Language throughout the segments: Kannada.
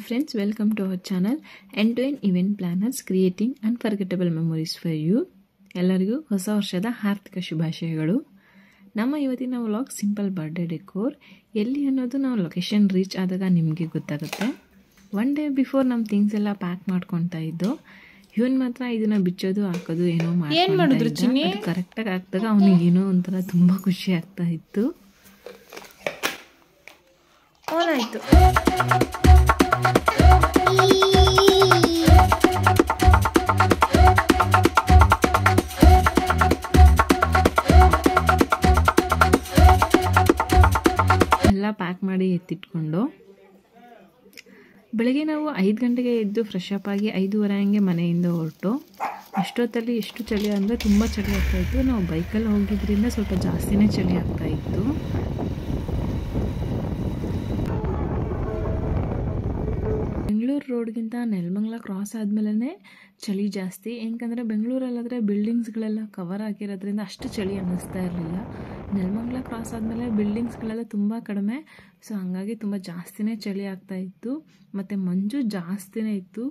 friends, welcome to our channel End-to-End Event Planners Creating Unforgettable Memories for You. ಎಲ್ಲರಿಗೂ ಹೊಸ ವರ್ಷದ ಹಾರ್ದಿಕ ಶುಭಾಶಯಗಳು. ನಮ್ಮ ಇವತ್ತಿನ ವ್ಲಾಗ್ ಸಿಂಪಲ್ ಬರ್ಡೇ ಡೆಕೋರ್. ಎಲ್ಲಿ ಅನ್ನೋದು ನಾವು ಲೊಕೇಶನ್ ರೀಚ್ ಆದಾಗ ನಿಮಗೆ ಗೊತ್ತಾಗುತ್ತೆ. ಒನ್ ಡೇ ಬಿಫೋರ್ ನಮ್ಮ ಥಿಂಗ್ಸ್ ಎಲ್ಲ ಪ್ಯಾಕ್ ಮಾಡ್ಕೊತಾ ಇದ್ದು, ಇವನ್ ಮಾತ್ರ ಇದನ್ನ ಬಿಚ್ಚೋದು ಹಾಕೋದು ಏನೋ ಮಾಡಿದ್ರು ಕರೆಕ್ಟಾಗಿ ಹಾಕಿದಾಗ ಅವನಿಗೆ ಏನೋ ಒಂಥರ ತುಂಬ ಖುಷಿ ಆಗ್ತಾ ಇತ್ತು. ಆಯ್ತು ಎಲ್ಲ ಪ್ಯಾಕ್ ಮಾಡಿ ಎತ್ತಿಟ್ಕೊಂಡು ಬೆಳಗ್ಗೆ ನಾವು 5 ಗಂಟೆಗೆ ಎದ್ದು ಫ್ರೆಶ್ ಅಪ್ ಆಗಿ 5:30 ಹಂಗೆ ಮನೆಯಿಂದ ಹೊರಟು. ಅಷ್ಟೊತ್ತಲ್ಲಿ ಎಷ್ಟು ಚಳಿ ಅಂದರೆ ತುಂಬ ಚಳಿ ಆಗ್ತಾಯಿತ್ತು. ನಾವು ಬೈಕಲ್ಲಿ ಹೋಗಿದ್ರಿಂದ ಸ್ವಲ್ಪ ಜಾಸ್ತಿನೇ ಚಳಿ ಆಗ್ತಾಯಿತ್ತು. ಬೆಂಗಳೂರು ರೋಡ್ಗಿಂತ ನೆಲಮಂಗಲ ಕ್ರಾಸ್ ಆದಮೇಲೆ ಚಳಿ ಜಾಸ್ತಿ. ಏನಕಂದರೆ ಬೆಂಗಳೂರಲ್ಲಾದರೆ ಬಿಲ್ಡಿಂಗ್ಸ್ಗಳೆಲ್ಲ ಕವರ್ ಆಗಿರೋದ್ರಿಂದ ಅಷ್ಟು ಚಳಿ ಅನ್ನಿಸ್ತಾ ಇರಲಿಲ್ಲ. ನೆಲಮಂಗಲ ಕ್ರಾಸ್ ಆದಮೇಲೆ ಬಿಲ್ಡಿಂಗ್ಸ್ಗಳೆಲ್ಲ ತುಂಬ ಕಡಿಮೆ, ಸೊ ಹಾಗಾಗಿ ತುಂಬ ಜಾಸ್ತಿನೇ ಚಳಿ ಆಗ್ತಾಯಿತ್ತು. ಮತ್ತು ಮಂಜು ಜಾಸ್ತಿನೇ ಇತ್ತು.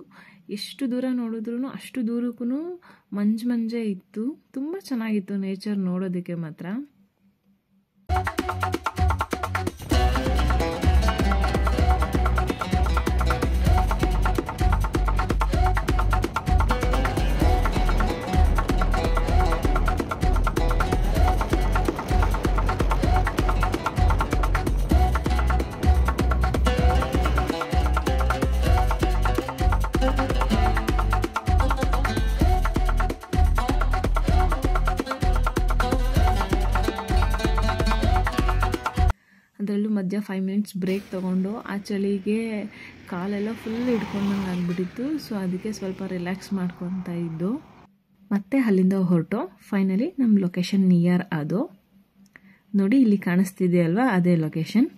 ಎಷ್ಟು ದೂರ ನೋಡಿದ್ರೂ ಅಷ್ಟು ದೂರಕ್ಕೂ ಮಂಜೇ ಇತ್ತು. ತುಂಬ ಚೆನ್ನಾಗಿತ್ತು ನೇಚರ್ ನೋಡೋದಕ್ಕೆ ಮಾತ್ರ. ಅದರಲ್ಲೂ ಮಧ್ಯ 5 ಮಿನಿಟ್ಸ್ ಬ್ರೇಕ್ ತೊಗೊಂಡು ಆ ಚಳಿಗೆ ಕಾಲೆಲ್ಲ ಫುಲ್ ಹಿಡ್ಕೊಂಡಂಗೆ ಆಗಿಬಿಟ್ಟಿತ್ತು. ಸೊ ಅದಕ್ಕೆ ಸ್ವಲ್ಪ ರಿಲ್ಯಾಕ್ಸ್ ಮಾಡ್ಕೊತಾ ಇದ್ದು ಮತ್ತೆ ಅಲ್ಲಿಂದ ಹೊರಟು ಫೈನಲಿ ನಮ್ಮ ಲೊಕೇಶನ್ ನಿಯರ್ ಅದು. ನೋಡಿ ಇಲ್ಲಿ ಕಾಣಿಸ್ತಿದೆ ಅಲ್ವಾ, ಅದೇ ಲೊಕೇಶನ್.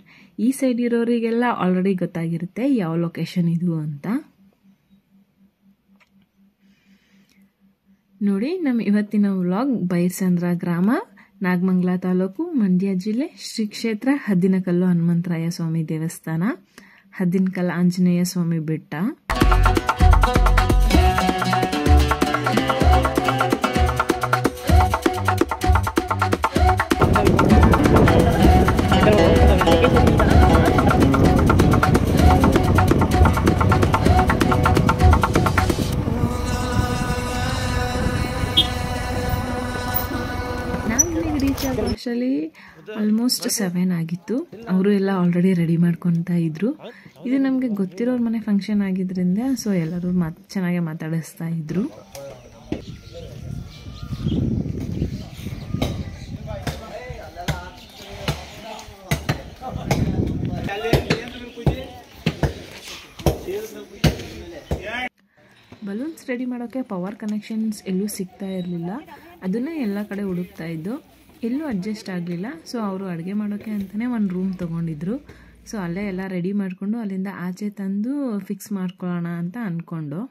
ಈ ಸೈಡ್ ಇರೋರಿಗೆಲ್ಲ ಆಲ್ರೆಡಿ ಗೊತ್ತಾಗಿರುತ್ತೆ ಯಾವ ಲೊಕೇಶನ್ ಇದು ಅಂತ. ನೋಡಿ ನಮ್ಮ ಇವತ್ತಿನ ವ್ಲಾಗ್ ಬೈರ್ಸಂದ್ರ ಗ್ರಾಮ, ನಾಗಮಂಗಲ ತಾಲೂಕು, ಮಂಡ್ಯ ಜಿಲ್ಲೆ, ಶ್ರೀ ಕ್ಷೇತ್ರ ಹದ್ದಿನಕಲ್ಲು ಹನುಮಂತರಾಯ ಸ್ವಾಮಿ ದೇವಸ್ಥಾನ, ಹದ್ದಿನಕಲ್ಲು ಆಂಜನೇಯ ಸ್ವಾಮಿ ಬೆಟ್ಟ. ಆಕ್ಚುಲಿ ಆಲ್ಮೋಸ್ಟ್ 7 ಆಗಿತ್ತು. ಅವರು ಎಲ್ಲ ಆಲ್ರೆಡಿ ರೆಡಿ ಮಾಡ್ಕೊತಾ ಇದ್ರು. ಇದು ನಮಗೆ ಗೊತ್ತಿರೋರ ಮನೆ ಫಂಕ್ಷನ್ ಆಗಿದ್ರಿಂದ ಸೊ ಎಲ್ಲರೂ ಚೆನ್ನಾಗಿ ಮಾತಾಡಿಸ್ತಾ ಇದ್ರು. ಬಲೂನ್ಸ್ ರೆಡಿ ಮಾಡೋಕ್ಕೆ ಪವರ್ ಕನೆಕ್ಷನ್ಸ್ ಎಲ್ಲೂ ಸಿಗ್ತಾ ಇರಲಿಲ್ಲ. ಅದನ್ನೇ ಎಲ್ಲ ಕಡೆ ಹುಡುಕ್ತಾ ಇದ್ದು, ಎಲ್ಲೂ ಅಡ್ಜಸ್ಟ್ ಆಗಲಿಲ್ಲ. ಸೊ ಅವರು ಅಡುಗೆ ಮಾಡೋಕ್ಕೆ ಅಂತಲೇ ಒಂದು ರೂಮ್ ತೊಗೊಂಡಿದ್ರು. ಸೊ ಅಲ್ಲೇ ಎಲ್ಲ ರೆಡಿ ಮಾಡಿಕೊಂಡು ಅಲ್ಲಿಂದ ಆಚೆ ತಂದು ಫಿಕ್ಸ್ ಮಾಡ್ಕೊಳ್ಳೋಣ ಅಂತ ಅಂದ್ಕೊಂಡು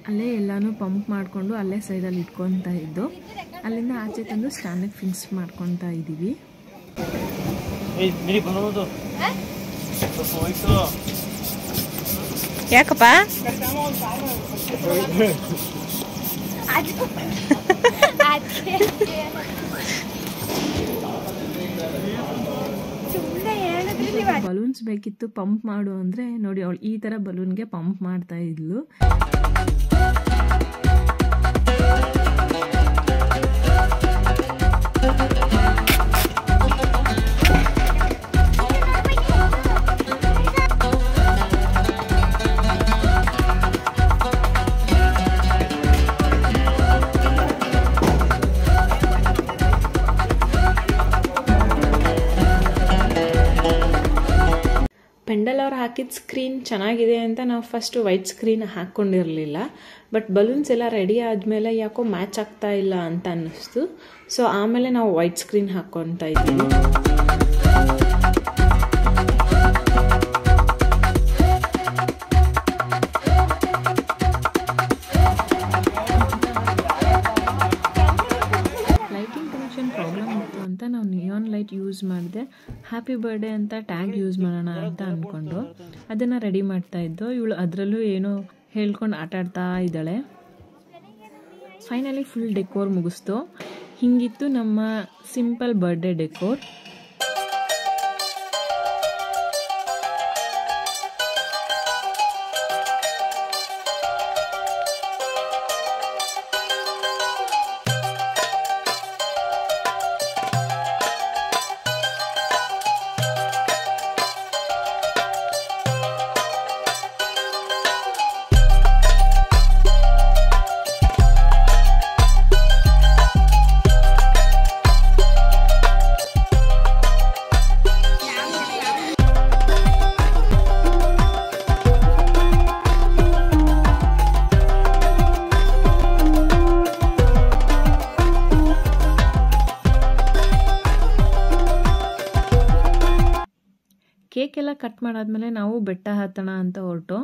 ಅಲ್ಲೇ ಎಲ್ಲಾನು ಪಂಪ್ ಮಾಡಿಕೊಂಡು ಅಲ್ಲೇ ಸೈಡಲ್ಲಿ ಇಟ್ಕೊತಾ ಇದ್ದು, ಅಲ್ಲಿಂದ ಆಚೆ ತಂದು ಸ್ಟ್ಯಾಂಡಿಗೆ ಫಿಕ್ಸ್ ಮಾಡ್ಕೊತಾ ಇದ್ದೀವಿ. ಯಾಕಪ್ಪ ಬಲೂನ್ಸ್ ಬೇಕಿತ್ತು ಪಂಪ್ ಮಾಡು ಅಂದರೆ ನೋಡಿ, ಅವಳು ಈ ಥರ ಬಲೂನ್ಗೆ ಪಂಪ್ ಮಾಡ್ತಾ ಇದ್ಲು. ಪೆಂಡಲ್ ಅವ್ರು ಹಾಕಿದ ಸ್ಕ್ರೀನ್ ಚೆನ್ನಾಗಿದೆ ಅಂತ ನಾವು ಫಸ್ಟ್ ವೈಟ್ ಸ್ಕ್ರೀನ್ ಹಾಕ್ಕೊಂಡಿರಲಿಲ್ಲ. ಬಟ್ ಬಲೂನ್ಸ್ ಎಲ್ಲ ರೆಡಿ ಆದಮೇಲೆ ಯಾಕೋ ಮ್ಯಾಚ್ ಆಗ್ತಾ ಇಲ್ಲ ಅಂತ ಅನ್ನಿಸ್ತು. ಸೊ ಆಮೇಲೆ ನಾವು ವೈಟ್ ಸ್ಕ್ರೀನ್ ಹಾಕ್ಕೊತಾ ಇದ್ದೀವಿ. ಲೈಟಿಂಗ್ ಕನೆಕ್ಷನ್ ಪ್ರಾಬ್ಲಮ್ ಇತ್ತು ಅಂತ ನಾವು ನಿಯಾನ್ ಲೈಟ್ ಯೂಸ್ ಮಾಡಿದೆ. ಹ್ಯಾಪಿ ಬರ್ಡೇ ಅಂತ ಟ್ಯಾಗ್ ಯೂಸ್ ಮಾಡೋಣ ಅಂತ ಅಂದ್ಕೊಂಡು ಅದನ್ನು ರೆಡಿ ಮಾಡ್ತಾ ಇದ್ದೋ. ಇವಳು ಅದರಲ್ಲೂ ಏನೋ ಹೇಳ್ಕೊಂಡು ಆಟ ಆಡ್ತಾ ಇದ್ದಾಳೆ. ಫೈನಲಿ ಫುಲ್ ಡೆಕೋರ್ ಮುಗಿಸ್ತು. ಹಿಂಗಿತ್ತು ನಮ್ಮ ಸಿಂಪಲ್ ಬರ್ಡೇ ಡೆಕೋರ್. ಕೇಕ್ ಎಲ್ಲ ಕಟ್ ಮಾಡಾದ್ಮೇಲೆ ನಾವು ಬೆಟ್ಟ ಹತ್ತೋಣ ಅಂತ ಹೊರಟು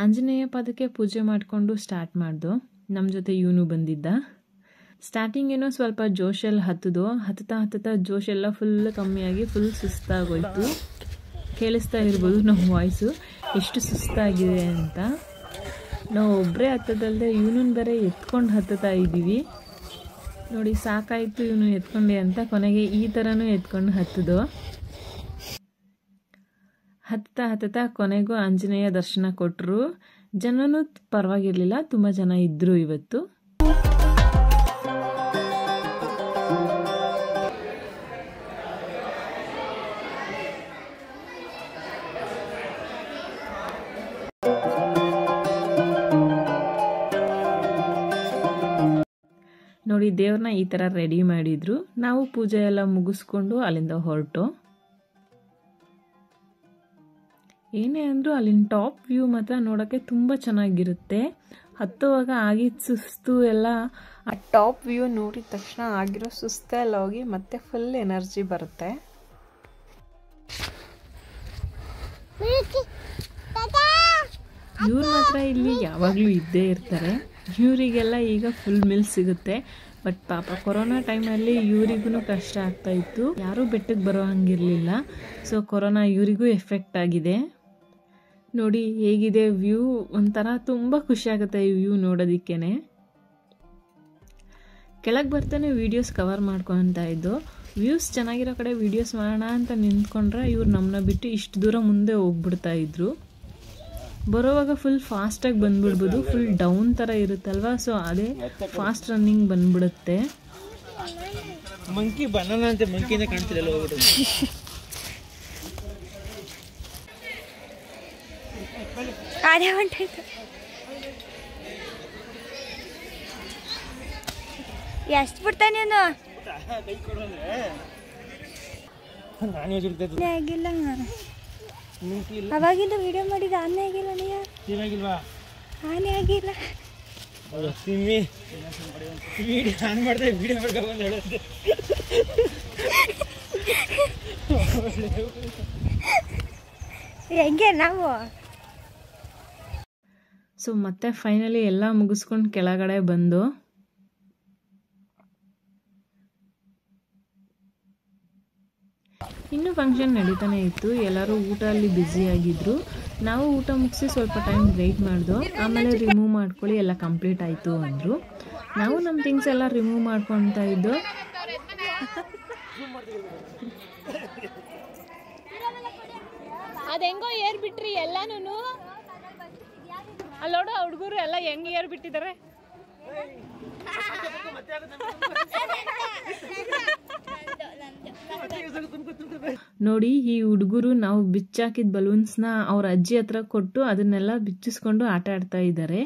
ಆಂಜನೇಯ ಪದಕ್ಕೆ ಪೂಜೆ ಮಾಡಿಕೊಂಡು ಸ್ಟಾರ್ಟ್ ಮಾಡ್ದು. ನಮ್ಮ ಜೊತೆ ಇವನು ಬಂದಿದ್ದ. ಸ್ಟಾರ್ಟಿಂಗ್ ಏನೋ ಸ್ವಲ್ಪ ಜೋಶಲ್ಲಿ ಹತ್ತುತ್ತಾ ಜೋಶೆಲ್ಲ ಫುಲ್ ಕಮ್ಮಿಯಾಗಿ ಫುಲ್ ಸುಸ್ತಾಗೋಯ್ತು. ಕೇಳಿಸ್ತಾ ಇರ್ಬೋದು ನಮ್ಮ ವಾಯ್ಸು ಎಷ್ಟು ಸುಸ್ತಾಗಿದೆ ಅಂತ. ನಾವು ಒಬ್ಬರೇ ಹತ್ತದಲ್ಲದೆ ಇವನನ್ನು ಬೇರೆ ಎತ್ಕೊಂಡು ಹತ್ತುತ್ತಾ ಇದ್ದೀವಿ. ನೋಡಿ ಸಾಕಾಯಿತು ಇವನು ಎತ್ಕೊಂಡೆ ಅಂತ. ಕೊನೆಗೆ ಈ ಥರನೂ ಎತ್ಕೊಂಡು ಹತ್ತದು. ಹತ್ತುತ್ತಾ ಕೊನೆಗೂ ಆಂಜನೇಯ ದರ್ಶನ ಕೊಟ್ಟರು. ಜನನೂ ಪರವಾಗಿರಲಿಲ್ಲ, ತುಂಬ ಜನ ಇದ್ದರು ಇವತ್ತು. ನೋಡಿ ದೇವ್ರನ್ನ ಈ ಥರ ರೆಡಿ ಮಾಡಿದ್ರು. ನಾವು ಪೂಜೆ ಎಲ್ಲ ಮುಗಿಸ್ಕೊಂಡು ಅಲ್ಲಿಂದ ಹೊರಟು. ಏನೇ ಅಂದರೂ ಅಲ್ಲಿನ ಟಾಪ್ ವ್ಯೂ ಮಾತ್ರ ನೋಡೋಕ್ಕೆ ತುಂಬ ಚೆನ್ನಾಗಿರುತ್ತೆ. ಹತ್ತುವಾಗ ಆಗಿದ್ದ ಸುಸ್ತು ಎಲ್ಲ ಆ ಟಾಪ್ ವ್ಯೂ ನೋಡಿದ ತಕ್ಷಣ ಆಗಿರೋ ಸುಸ್ತೆಲ್ಲ ಹೋಗಿ ಮತ್ತೆ ಫುಲ್ ಎನರ್ಜಿ ಬರುತ್ತೆ. ಇವ್ರು ಮಾತ್ರ ಇಲ್ಲಿ ಯಾವಾಗಲೂ ಇದ್ದೇ ಇರ್ತಾರೆ. ಇವರಿಗೆಲ್ಲ ಈಗ ಫುಲ್ ಮಿಲ್ ಸಿಗುತ್ತೆ. ಬಟ್ ಪಾಪ ಕೊರೋನಾ ಟೈಮಲ್ಲಿ ಇವರಿಗೂ ಕಷ್ಟ ಆಗ್ತಾ ಇತ್ತು. ಯಾರೂ ಬೆಟ್ಟಕ್ಕೆ ಬರೋ ಹಂಗಿರಲಿಲ್ಲ. ಸೊ ಕೊರೋನಾ ಇವರಿಗೂ ಎಫೆಕ್ಟ್ ಆಗಿದೆ. ನೋಡಿ ಹೇಗಿದೆ ವ್ಯೂ, ಒಂಥರ ತುಂಬ ಖುಷಿ ಆಗುತ್ತೆ ಈ ವ್ಯೂ ನೋಡೋದಿಕ್ಕೇನೆ. ಕೆಳಗೆ ಬರ್ತಾನೆ ವೀಡಿಯೋಸ್ ಕವರ್ ಮಾಡ್ಕೊತಾ ಇದ್ದು. ವ್ಯೂಸ್ ಚೆನ್ನಾಗಿರೋ ಕಡೆ ವೀಡಿಯೋಸ್ ಮಾಡೋಣ ಅಂತ ನಿಂತ್ಕೊಂಡ್ರೆ ಇವ್ರು ನಮ್ಮನ್ನ ಬಿಟ್ಟು ಇಷ್ಟು ದೂರ ಮುಂದೆ ಹೋಗ್ಬಿಡ್ತಾ ಇದ್ರು. ಬರೋವಾಗ ಫುಲ್ ಫಾಸ್ಟಾಗಿ ಬಂದ್ಬಿಡ್ಬೋದು. ಫುಲ್ ಡೌನ್ ಥರ ಇರುತ್ತಲ್ವ, ಸೊ ಅದೇ ಫಾಸ್ಟ್ ರನ್ನಿಂಗ್ ಬಂದ್ಬಿಡುತ್ತೆ. ಮಂಕಿ ಬನಾನ ಅಂತ ಮಂಕಿನ ಕಾಣ್ತಿರಲ್ಲ ಹೋಗ್ಬಿಟ್ಟು. ಅದೇ ಹೊಂಟಾಯ್ತು. ಎಷ್ಟು ಬಿಡ್ತಾನೆ ನೀನು? ಆಗಿಲ್ಲ, ಅವಾಗಿಂದ ವಿಡಿಯೋ ಮಾಡಿದ ಆನೆ ಆಗಿಲ್ಲ. ಆನೆ ಆಗಿಲ್ಲ. ಹೆಂಗೆ ನಾವು ಸೊ ಮತ್ತೆ ಫೈನಲಿ ಎಲ್ಲ ಮುಗಿಸ್ಕೊಂಡು ಕೆಳಗಡೆ ಬಂದು ಇನ್ನೂ ಫಂಕ್ಷನ್ ನಡೀತಾನೆ ಇತ್ತು. ಎಲ್ಲರೂ ಊಟ ಅಲ್ಲಿ ಬ್ಯುಸಿ ಆಗಿದ್ರು. ನಾವು ಊಟ ಮುಗಿಸಿ ಸ್ವಲ್ಪ ಟೈಮ್ ವೆಯ್ಟ್ ಮಾಡ್ದು. ಆಮೇಲೆ ರಿಮೂವ್ ಮಾಡ್ಕೊಳ್ಳಿ ಎಲ್ಲ ಕಂಪ್ಲೀಟ್ ಆಯಿತು ಅಂದರು. ನಾವು ನಮ್ಮ ಥಿಂಗ್ಸ್ ಎಲ್ಲ ರಿಮೂವ್ ಮಾಡ್ಕೊತಾ ಇದ್ದು. ಅದೆಂಗೋ ಏರ್ ಬಿಟ್ರಿ ಎಲ್ಲಾನು. ಅಲ್ಲೋಡು ಹುಡುಗರು ಎಲ್ಲ ಹೆಂಗ್ ಏರ್ ಬಿಟ್ಟಿದ್ದಾರೆ. ನೋಡಿ ಈ ಹುಡುಗರು ನಾವು ಬಿಚ್ಚಾಕಿದ ಬಲೂನ್ಸ್ನ ಅವ್ರ ಅಜ್ಜಿ ಹತ್ರ ಕೊಟ್ಟು ಅದನ್ನೆಲ್ಲ ಬಿಚ್ಚಿಸ್ಕೊಂಡು ಆಟ ಆಡ್ತಾ ಇದ್ದಾರೆ.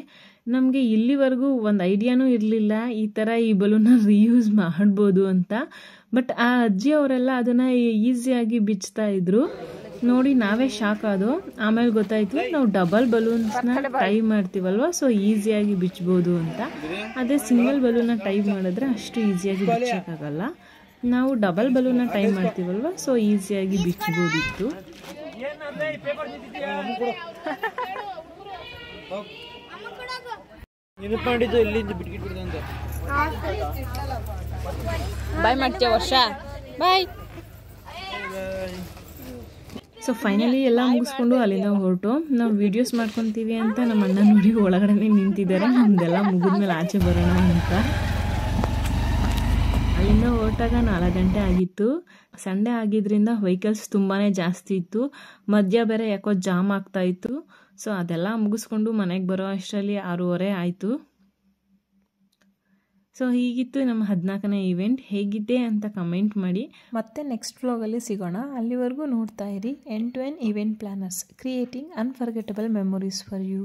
ನಮಗೆ ಇಲ್ಲಿವರೆಗೂ ಒಂದು ಐಡಿಯಾನೂ ಇರಲಿಲ್ಲ ಈ ಥರ ಈ ಬಲೂನ್ನ ರೀಯೂಸ್ ಮಾಡ್ಬೋದು ಅಂತ. ಬಟ್ ಆ ಅಜ್ಜಿ ಅವರೆಲ್ಲ ಅದನ್ನು ಈಸಿಯಾಗಿ ಬಿಚ್ತಾ ಇದ್ರು. ನೋಡಿ ನಾವೇ ಶಾಕ್ ಆದೋ. ಆಮೇಲೆ ಗೊತ್ತಾಯಿತು ನಾವು ಡಬಲ್ ಬಲೂನ್ಸ್ನ ಟೈ ಮಾಡ್ತೀವಲ್ವ, ಸೊ ಈಸಿಯಾಗಿ ಬಿಚ್ಬೋದು ಅಂತ. ಅದೇ ಸಿಂಗಲ್ ಬಲೂನ್ನ ಟೈ ಮಾಡಿದ್ರೆ ಅಷ್ಟು ಈಸಿಯಾಗಿ ಬಿಚ್ಚೋಕ್ಕಾಗಲ್ಲ. ನಾವು ಡಬಲ್ ಬಲೂನ್ನ ಟೈ ಮಾಡ್ತೀವಲ್ವ, ಸೊ ಈಸಿಯಾಗಿ ಬಿಚ್ಬೋದಿತ್ತು. ಬಾಯ್ ಮಾಡ್ತೀಯ ವರ್ಷ, ಬಾಯ್. ಸೊ ಫೈನಲಿ ಎಲ್ಲ ಮುಗಿಸ್ಕೊಂಡು ಅಲ್ಲಿಂದ ಹೊರಟು. ನಾವು ವೀಡಿಯೋಸ್ ಮಾಡ್ಕೊತೀವಿ ಅಂತ ನಮ್ಮ ಅಣ್ಣ ನೋಡಿ ಒಳಗಡೆ ನಿಂತಿದ್ದಾರೆ, ನಮ್ದೆಲ್ಲ ಮುಗಿದ್ಮೇಲೆ ಆಚೆ ಬರೋಣ ಅಂತ. ಅಲ್ಲಿಂದ ಹೊರಟಾಗ 4 ಗಂಟೆ ಆಗಿತ್ತು. ಸಂಡೇ ಆಗಿದ್ದರಿಂದ ವೆಹಿಕಲ್ಸ್ ತುಂಬಾ ಜಾಸ್ತಿ ಇತ್ತು. ಮಧ್ಯ ಬೇರೆ ಯಾಕೋ ಜಾಮ್ ಆಗ್ತಾ ಇತ್ತು. ಸೊ ಅದೆಲ್ಲ ಮುಗಿಸ್ಕೊಂಡು ಮನೆಗೆ ಬರೋ ಅಷ್ಟರಲ್ಲಿ 6:30 ಆಯಿತು. ಸೊ ಹೀಗಿತ್ತು ನಮ್ಮ 14ನೇ ಇವೆಂಟ್. ಹೇಗಿದೆ ಅಂತ ಕಮೆಂಟ್ ಮಾಡಿ. ಮತ್ತೆ ನೆಕ್ಸ್ಟ್ ವ್ಲಾಗಲ್ಲಿ ಸಿಗೋಣ. ಅಲ್ಲಿವರೆಗೂ ನೋಡ್ತಾ ಇರಿ end to end event planners, creating unforgettable memories for you.